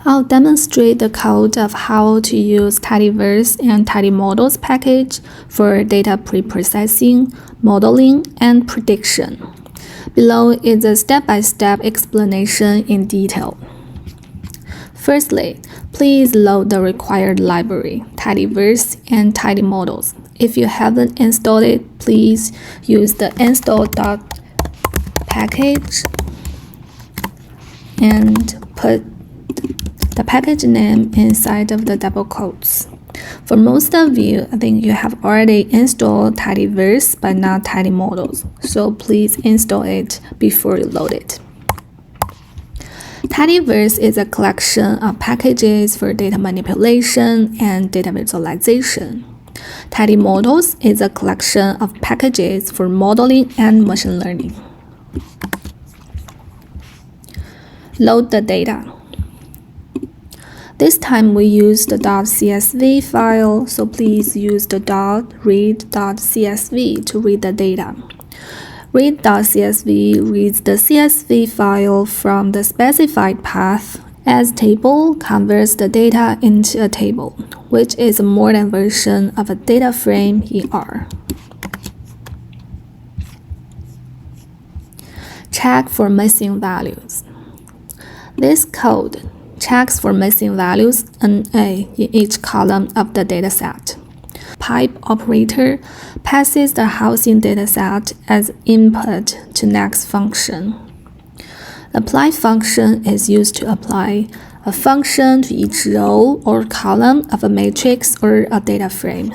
I'll demonstrate the code of how to use Tidyverse and Tidymodels package for data pre-processing, modeling, and prediction. Below is a step-by-step explanation in detail. Firstly, please load the required library, Tidyverse and Tidymodels. If you haven't installed it, please use the install.package and put the package name inside of the double quotes. For most of you, I think you have already installed Tidyverse but not Tidymodels, so please install it before you load it. Tidyverse is a collection of packages for data manipulation and data visualization. Tidymodels is a collection of packages for modeling and machine learning. Load the data. This time we use the .csv file, so please use the .read.csv to read the data. Read.csv reads the CSV file from the specified path. As table converts the data into a table, which is a modern version of a data frame in R. Check for missing values. This code checks for missing values NA in each column of the dataset. Pipe operator passes the housing dataset as input to next function. The apply function is used to apply a function to each row or column of a matrix or a data frame.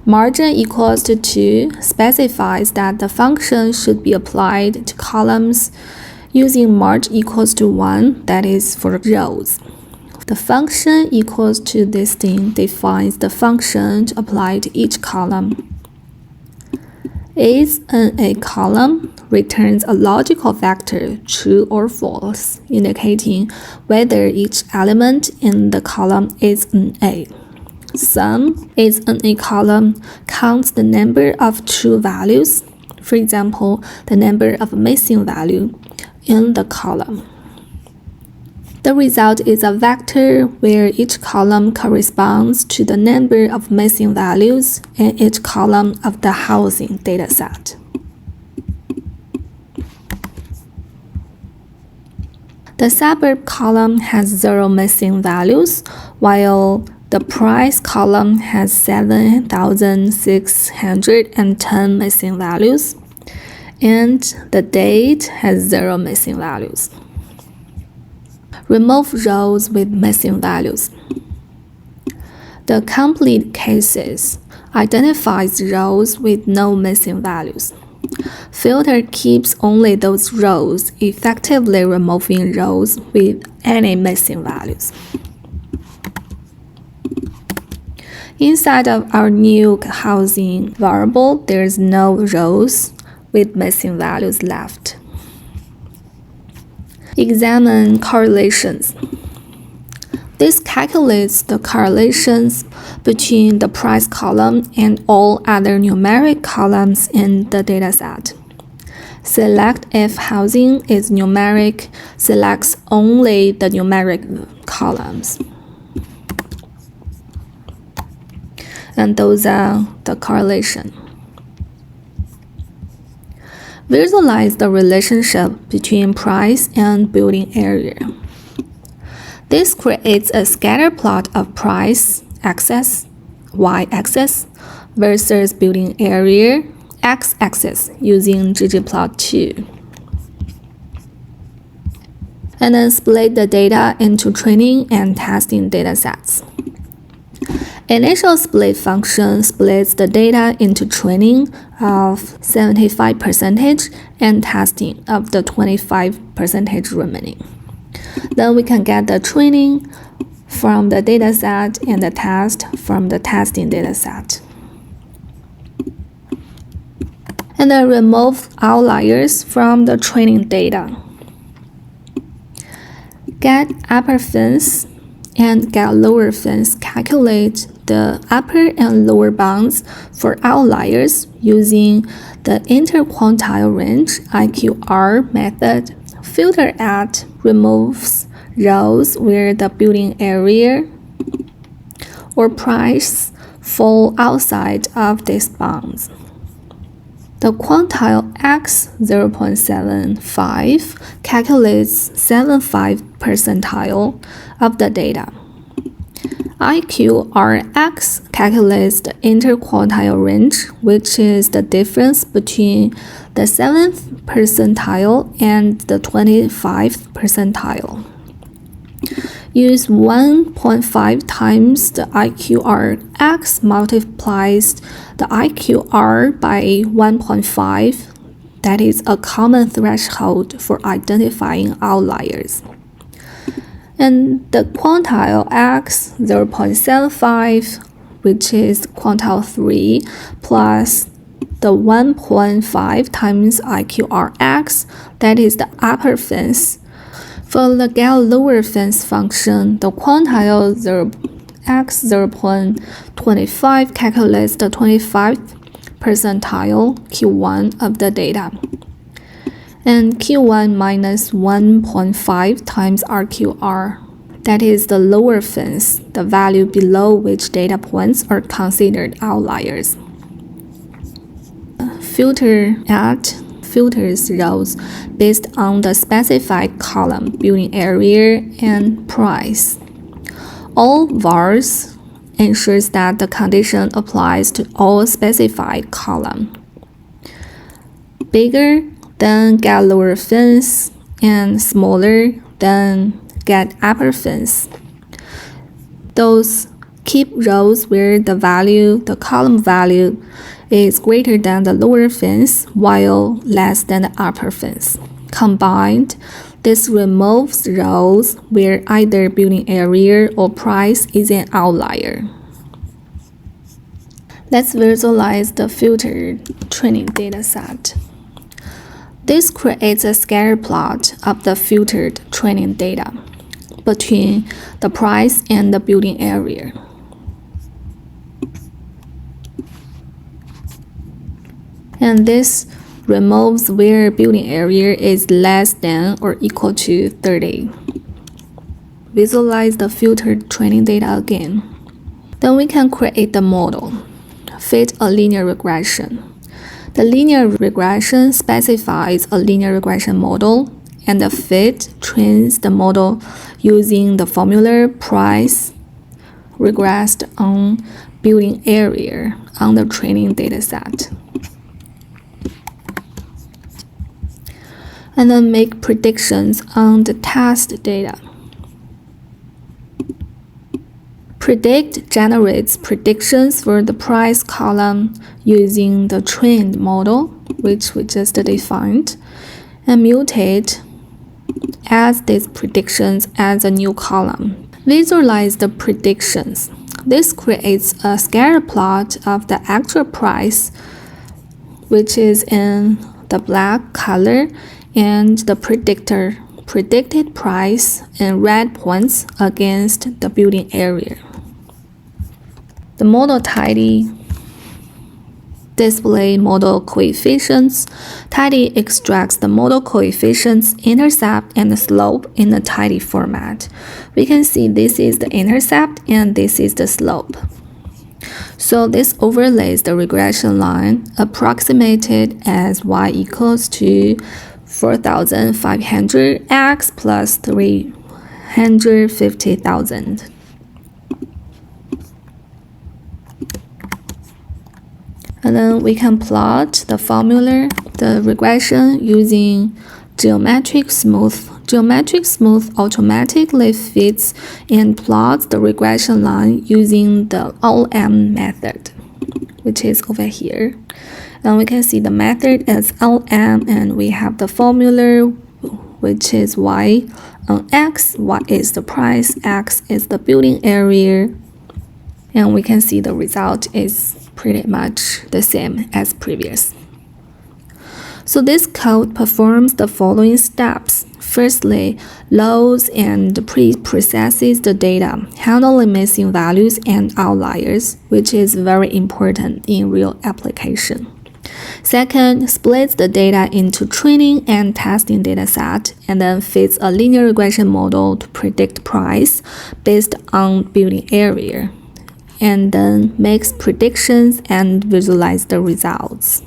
Margin equals to 2 specifies that the function should be applied to columns using marg equals to 1, that is for rows. The function equals to this thing defines the function to apply to each column. Is NA column returns a logical vector, true or false, indicating whether each element in the column is NA. Sum is NA column counts the number of true values, for example, the number of missing value in the column. The result is a vector where each column corresponds to the number of missing values in each column of the housing dataset. The suburb column has 0 missing values, while the price column has 7,610 missing values, and the date has 0 missing values. Remove rows with missing values. The complete cases identifies rows with no missing values. Filter keeps only those rows, effectively removing rows with any missing values. Inside of our new housing variable, there is no rows with missing values left. Examine correlations. This calculates the correlations between the price column and all other numeric columns in the dataset. Select if housing is numeric, selects only the numeric columns. And those are the correlation. Visualize the relationship between price and building area. This creates a scatter plot of price, axis, y-axis, versus building area, x-axis, using ggplot2. And then split the data into training and testing datasets. Initial split function splits the data into training of 75% and testing of the 25% remaining. Then we can get the training from the dataset and the test from the testing dataset. And then remove outliers from the training data. Get upper fence and get lower fence. Calculate the upper and lower bounds for outliers using the interquartile range IQR method. Filter at removes rows where the building area or price fall outside of these bounds. The quantile x 0.75 calculates 75th percentile of the data. IQRx calculates the interquartile range, which is the difference between the 7th percentile and the 25th percentile. Use 1.5 times the IQRx multiplies the IQR by 1.5. That is a common threshold for identifying outliers. And the quantile x 0.75, which is quantile 3, plus the 1.5 times IQRx, that is the upper fence. For the get-lower fence function, the quantile x 0.25 calculates the 25th percentile Q1 of the data. And Q1 minus 1.5 times RQR, that is the lower fence, the value below which data points are considered outliers. Filters rows based on the specified column, building area, and price. All vars ensures that the condition applies to all specified column. Bigger than get lower fence and smaller than get upper fence. Those keep rows where the column value is greater than the lower fence while less than the upper fence. Combined, this removes rows where either building area or price is an outlier. Let's visualize the filtered training dataset. This creates a scatter plot of the filtered training data between the price and the building area. And this removes where building area is less than or equal to 30. Visualize the filtered training data again. Then we can create the model, fit a linear regression. The linear regression specifies a linear regression model, and the fit trains the model using the formula price regressed on building area on the training dataset. And then make predictions on the test data. Predict generates predictions for the price column using the trained model, which we just defined, and mutate adds these predictions as a new column. Visualize the predictions. This creates a scatter plot of the actual price, which is in the black color, and the predicted price in red points against the building area. The model tidy display model coefficients. Tidy extracts the model coefficients, intercept, and the slope in the tidy format. We can see this is the intercept and this is the slope. So this overlays the regression line approximated as y equals to 4,500x plus 350,000. And then we can plot the formula, the regression using geometric smooth. Geometric smooth automatically fits and plots the regression line using the LM method, which is over here. And we can see the method as LM, and we have the formula, which is y on x. Y is the price, x is the building area, and we can see the result is pretty much the same as previous. So this code performs the following steps. Firstly, loads and pre-processes the data, handling missing values and outliers, which is very important in real application. Second, splits the data into training and testing dataset, and then fits a linear regression model to predict price based on building area, and then makes predictions and visualize the results.